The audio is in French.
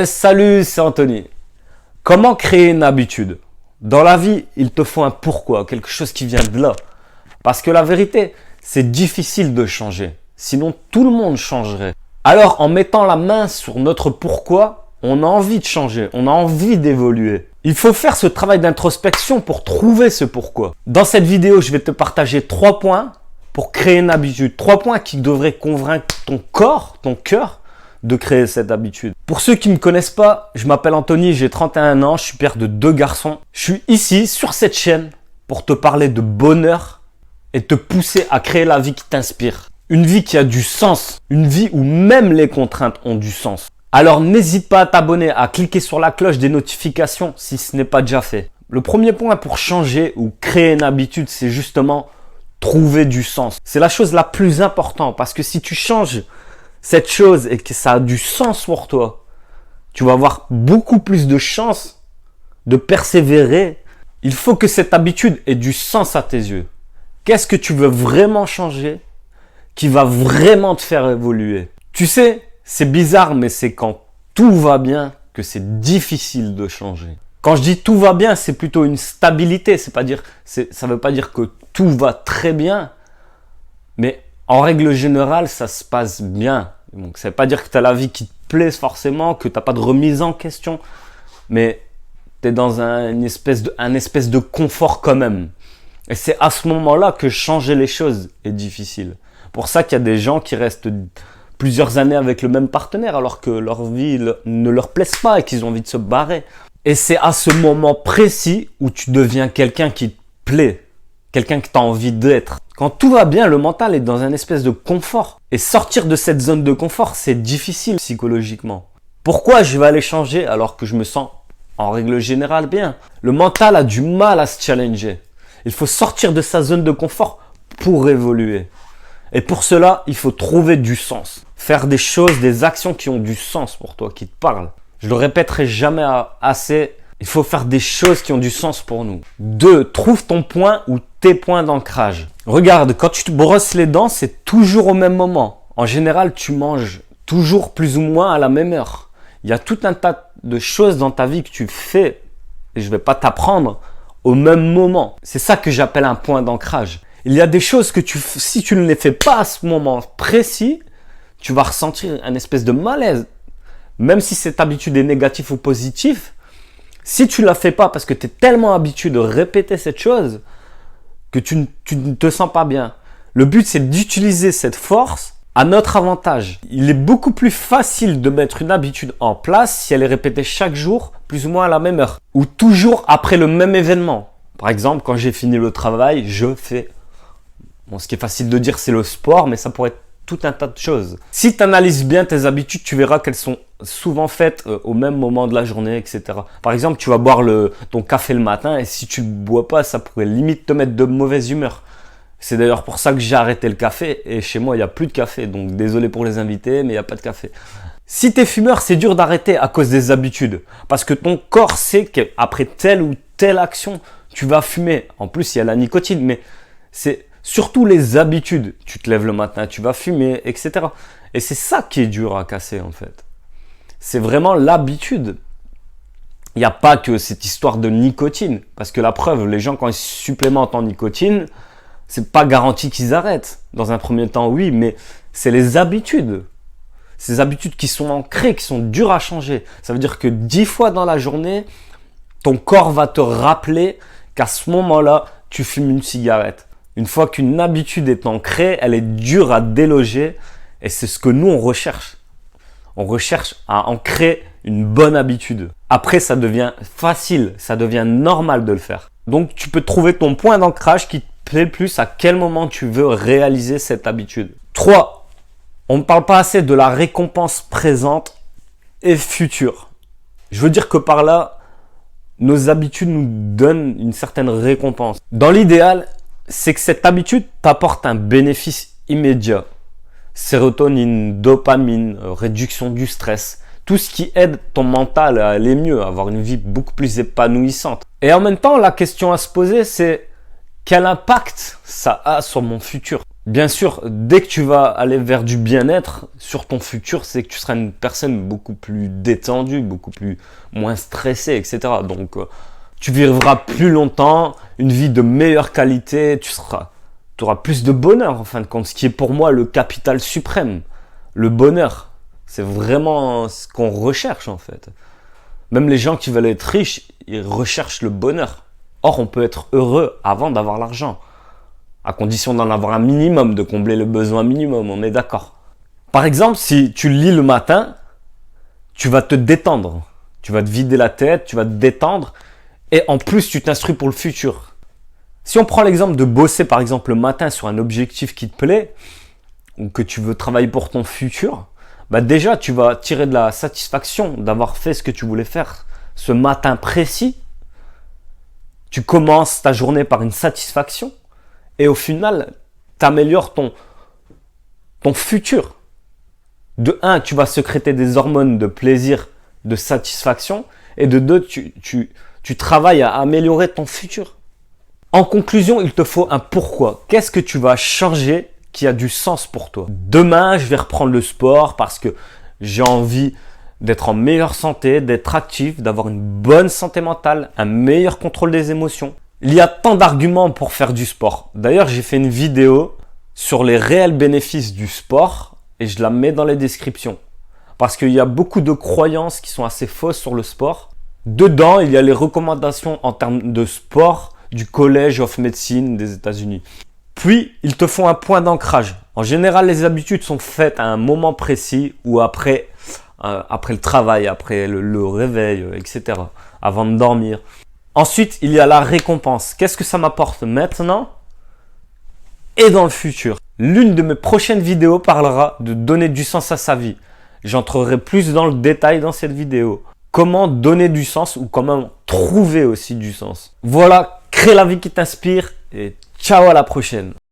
Salut, c'est Anthony. Comment créer une habitude? Dans la vie, il te faut un pourquoi, quelque chose qui vient de là. Parce que la vérité, c'est difficile de changer. Sinon, tout le monde changerait. Alors, en mettant la main sur notre pourquoi, on a envie de changer, on a envie d'évoluer. Il faut faire ce travail d'introspection pour trouver ce pourquoi. Dans cette vidéo, je vais te partager 3 points pour créer une habitude. 3 points qui devraient convaincre ton corps, ton cœur, de créer cette habitude. Pour ceux qui ne me connaissent pas, je m'appelle Anthony, j'ai 31 ans, je suis père de 2 garçons. Je suis ici, sur cette chaîne, pour te parler de bonheur et te pousser à créer la vie qui t'inspire. Une vie qui a du sens, une vie où même les contraintes ont du sens. Alors n'hésite pas à t'abonner, à cliquer sur la cloche des notifications si ce n'est pas déjà fait. Le premier point pour changer ou créer une habitude, c'est justement trouver du sens. C'est la chose la plus importante parce que si tu changes cette chose et que ça a du sens pour toi, tu vas avoir beaucoup plus de chances de persévérer. Il faut que cette habitude ait du sens à tes yeux. Qu'est-ce que tu veux vraiment changer qui va vraiment te faire évoluer? Tu sais, c'est bizarre, mais c'est quand tout va bien que c'est difficile de changer. Quand je dis tout va bien, c'est plutôt une stabilité. Ça ne veut pas dire que tout va très bien, mais en règle générale, ça se passe bien. Donc, ça ne veut pas dire que tu as la vie qui te plaît forcément, que tu n'as pas de remise en question, mais tu es dans un espèce de confort quand même. Et c'est à ce moment-là que changer les choses est difficile. Pour ça qu'il y a des gens qui restent plusieurs années avec le même partenaire alors que leur vie ne leur plaise pas et qu'ils ont envie de se barrer. Et c'est à ce moment précis où tu deviens quelqu'un qui te plaît. Quelqu'un que tu as envie d'être. Quand tout va bien, le mental est dans un espèce de confort. Et sortir de cette zone de confort, c'est difficile psychologiquement. Pourquoi je vais aller changer alors que je me sens en règle générale bien? Le mental a du mal à se challenger. Il faut sortir de sa zone de confort pour évoluer. Et pour cela, il faut trouver du sens. Faire des choses, des actions qui ont du sens pour toi, qui te parlent. Je le répéterai jamais assez. Il faut faire des choses qui ont du sens pour nous. 2. Trouve ton point ou tes points d'ancrage. Regarde, quand tu te brosses les dents, c'est toujours au même moment. En général, tu manges toujours plus ou moins à la même heure. Il y a tout un tas de choses dans ta vie que tu fais, et je ne vais pas t'apprendre, au même moment. C'est ça que j'appelle un point d'ancrage. Il y a des choses que si tu ne les fais pas à ce moment précis, tu vas ressentir un espèce de malaise. Même si cette habitude est négative ou positive, si tu ne la fais pas parce que tu es tellement habitué de répéter cette chose que tu ne te sens pas bien. Le but, c'est d'utiliser cette force à notre avantage. Il est beaucoup plus facile de mettre une habitude en place si elle est répétée chaque jour, plus ou moins à la même heure, ou toujours après le même événement. Par exemple, quand j'ai fini le travail, je fais... Bon, ce qui est facile de dire, c'est le sport, mais ça pourrait être tout un tas de choses. Si tu analyses bien tes habitudes, tu verras qu'elles sont souvent faites au même moment de la journée, etc. Par exemple, tu vas boire ton café le matin et si tu ne le bois pas, ça pourrait limite te mettre de mauvaise humeur. C'est d'ailleurs pour ça que j'ai arrêté le café et chez moi, il n'y a plus de café. Donc, désolé pour les invités, mais il n'y a pas de café. Si tu es fumeur, c'est dur d'arrêter à cause des habitudes. Parce que ton corps sait qu'après telle ou telle action, tu vas fumer. En plus, il y a la nicotine, mais c'est... Surtout les habitudes, tu te lèves le matin, tu vas fumer, etc. Et c'est ça qui est dur à casser en fait. C'est vraiment l'habitude. Il n'y a pas que cette histoire de nicotine. Parce que la preuve, les gens quand ils supplémentent en nicotine, c'est pas garanti qu'ils arrêtent. Dans un premier temps, oui, mais c'est les habitudes. Ces habitudes qui sont ancrées, qui sont dures à changer. Ça veut dire que 10 fois dans la journée, ton corps va te rappeler qu'à ce moment-là, tu fumes une cigarette. Une fois qu'une habitude est ancrée, elle est dure à déloger et c'est ce que nous on recherche. On recherche à ancrer une bonne habitude. Après, ça devient facile, ça devient normal de le faire. Donc, tu peux trouver ton point d'ancrage qui te plaît le plus à quel moment tu veux réaliser cette habitude. 3. On ne parle pas assez de la récompense présente et future. Je veux dire que par là, nos habitudes nous donnent une certaine récompense. Dans l'idéal, c'est que cette habitude t'apporte un bénéfice immédiat. Sérotonine, dopamine, réduction du stress. Tout ce qui aide ton mental à aller mieux, à avoir une vie beaucoup plus épanouissante. Et en même temps, la question à se poser, c'est quel impact ça a sur mon futur? Bien sûr, dès que tu vas aller vers du bien-être sur ton futur, c'est que tu seras une personne beaucoup plus détendue, beaucoup plus moins stressée, etc. Donc, tu vivras plus longtemps, une vie de meilleure qualité, tu auras plus de bonheur en fin de compte, ce qui est pour moi le capital suprême. Le bonheur, c'est vraiment ce qu'on recherche en fait. Même les gens qui veulent être riches, ils recherchent le bonheur. Or, on peut être heureux avant d'avoir l'argent. À condition d'en avoir un minimum, de combler le besoin minimum, on est d'accord. Par exemple, si tu lis le matin, tu vas te détendre. Tu vas te vider la tête, tu vas te détendre. Et en plus, tu t'instruis pour le futur. Si on prend l'exemple de bosser, par exemple, le matin sur un objectif qui te plaît, ou que tu veux travailler pour ton futur, bah déjà, tu vas tirer de la satisfaction d'avoir fait ce que tu voulais faire ce matin précis. Tu commences ta journée par une satisfaction. Et au final, tu améliores ton futur. De un, tu vas sécréter des hormones de plaisir, de satisfaction. Et de deux, tu travailles à améliorer ton futur. En conclusion, il te faut un pourquoi. Qu'est-ce que tu vas changer qui a du sens pour toi? Demain, je vais reprendre le sport parce que j'ai envie d'être en meilleure santé, d'être actif, d'avoir une bonne santé mentale, un meilleur contrôle des émotions. Il y a tant d'arguments pour faire du sport. D'ailleurs, j'ai fait une vidéo sur les réels bénéfices du sport et je la mets dans les descriptions. Parce qu'il y a beaucoup de croyances qui sont assez fausses sur le sport. Dedans, il y a les recommandations en termes de sport du College of Medicine des États-Unis. Puis, il te faut un point d'ancrage. En général, les habitudes sont faites à un moment précis ou après le travail, après le réveil, etc. Avant de dormir. Ensuite, il y a la récompense. Qu'est-ce que ça m'apporte maintenant et dans le futur? L'une de mes prochaines vidéos parlera de donner du sens à sa vie. J'entrerai plus dans le détail dans cette vidéo. Comment donner du sens ou comment trouver aussi du sens. Voilà, crée la vie qui t'inspire et ciao à la prochaine.